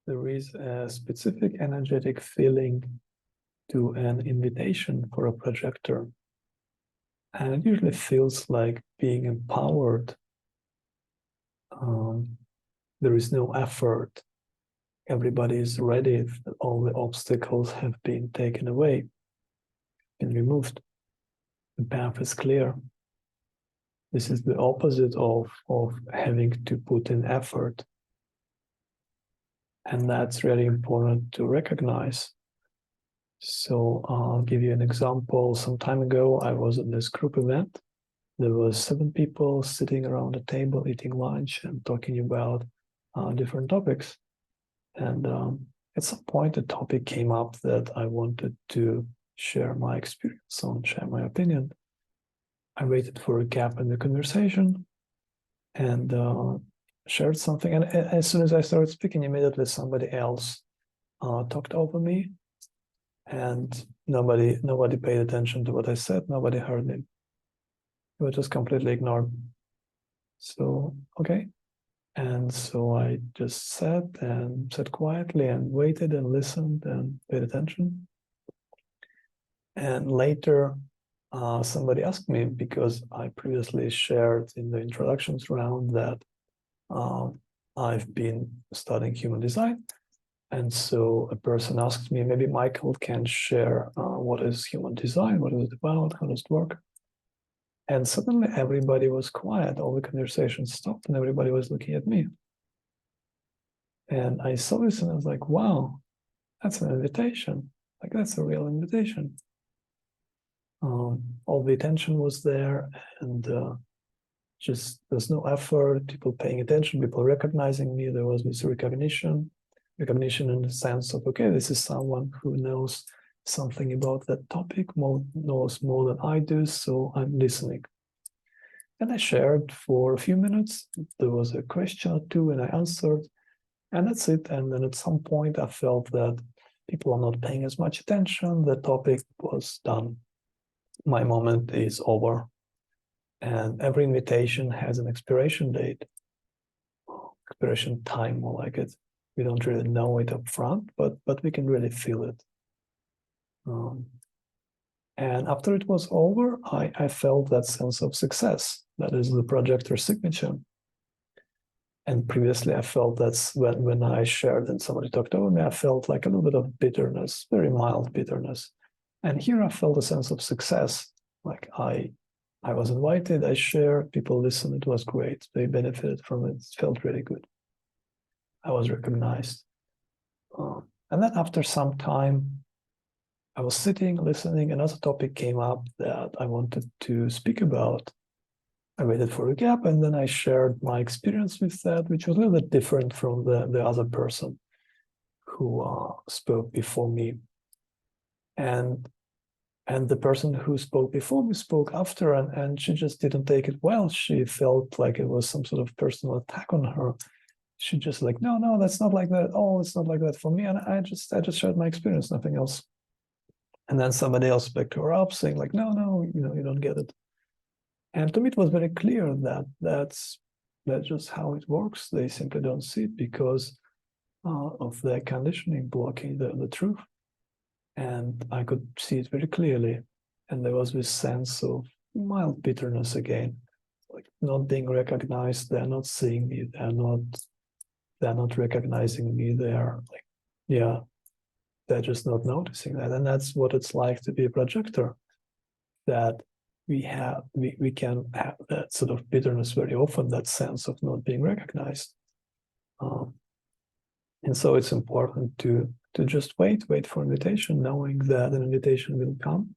there is a specific energetic feeling to an invitation for a projector. And it usually feels like being empowered. There is no effort. Everybody is ready. All the obstacles have been taken away, been removed. The path is clear. This is the opposite of having to put in effort. And that's really important to recognize. So I'll give you an example. Some time ago, I was at this group event. There were 7 people sitting around a table, eating lunch and talking about different topics. And at some point, a topic came up that I wanted to share my experience on, share my opinion. I waited for a gap in the conversation and shared something. And as soon as I started speaking, immediately somebody else talked over me, and nobody paid attention to what I said. Nobody heard me. It was just completely ignored. So, okay. And so I just sat quietly and waited and listened and paid attention. And later, somebody asked me, because I previously shared in the introductions round that I've been studying human design. And so a person asked me, maybe Michael can share what is human design, what is it about, how does it work? And suddenly everybody was quiet. All the conversation stopped and everybody was looking at me. And I saw this and I was like, wow, that's an invitation. Like, that's a real invitation. All the attention was there, and just there's no effort, people paying attention, people recognizing me. There was this recognition in the sense of, okay, this is someone who knows something about that topic, knows more than I do, so I'm listening. And I shared for a few minutes. There was a question or two and I answered, and that's it. And then at some point I felt that people are not paying as much attention. The topic was done. My moment is over. And every invitation has an expiration date, expiration time, more like it. We don't really know it up front, but we can really feel it. And after it was over, I felt that sense of success. That is the projector signature. And previously I felt that's when I shared and somebody talked over me, I felt like a little bit of bitterness, very mild bitterness. And here I felt a sense of success. Like I was invited, I shared, people listened, it was great. They benefited from it, it felt really good. I was recognized. And then after some time, I was sitting, listening, another topic came up that I wanted to speak about. I waited for a gap, and then I shared my experience with that, which was a little bit different from the other person who spoke before me. And the person who spoke before me spoke after, and she just didn't take it well. She felt like it was some sort of personal attack on her. She just like, no, that's not like that. Oh, it's not like that for me. And I just shared my experience, nothing else. And then somebody else backed her up, saying like, no, you don't get it. And to me, it was very clear that that's just how it works. They simply don't see it because of their conditioning blocking the truth. And I could see it very clearly. And there was this sense of mild bitterness again, like not being recognized. They're not seeing me. They're not recognizing me. They're like, yeah, they're just not noticing that. And that's what it's like to be a projector, that we can have that sort of bitterness very often, that sense of not being recognized. And so it's important to just wait for invitation, knowing that an invitation will come.